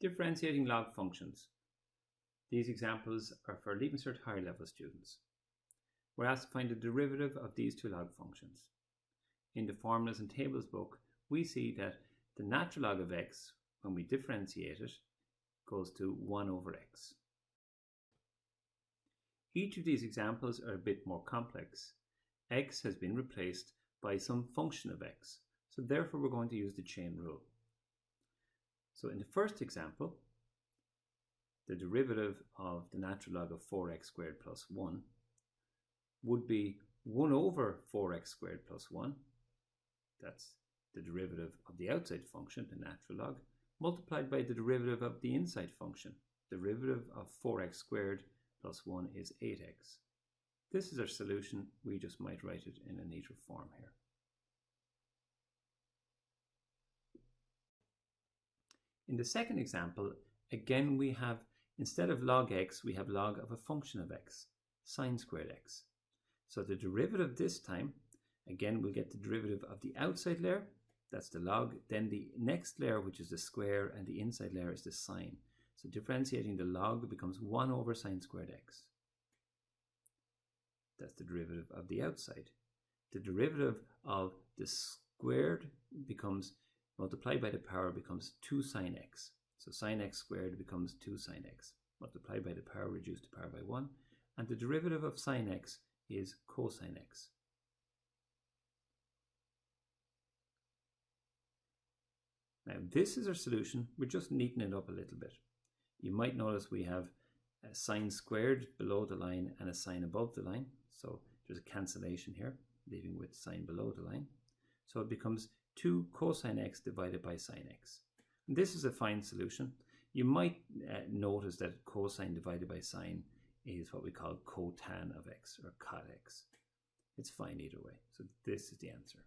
Differentiating log functions. These examples are for Leaving Cert higher level students. We're asked to find the derivative of these two log functions. In the formulas and tables book, we see that the natural log of x, when we differentiate it, goes to 1 over x. Each of these examples are a bit more complex. X has been replaced by some function of x, so therefore we're going to use the chain rule. So in the first example, the derivative of the natural log of 4x squared plus 1 would be 1 over 4x squared plus 1. That's the derivative of the outside function, the natural log, multiplied by the derivative of the inside function. Derivative of 4x squared plus 1 is 8x. This is our solution. We just might write it in a neater form here. In the second example, again we have, instead of log x, we have log of a function of x, sine squared x. So the derivative this time, again we'll get the derivative of the outside layer, that's the log, then the next layer, which is the square, and the inside layer is the sine. So differentiating the log becomes 1 over sine squared x. That's the derivative of the outside. The derivative of the squared becomes, multiplied by the power, becomes 2 sine x. So sine x squared becomes 2 sine x. Multiplied by the power, reduced the power by 1. And the derivative of sine x is cosine x. Now this is our solution. We're just neatening it up a little bit. You might notice we have a sine squared below the line and a sine above the line. So there's a cancellation here, leaving with sine below the line. So it becomes 2 cosine x divided by sine x. And this is a fine solution. You might notice that cosine divided by sine is what we call cotan of x or cot x. It's fine either way. So this is the answer.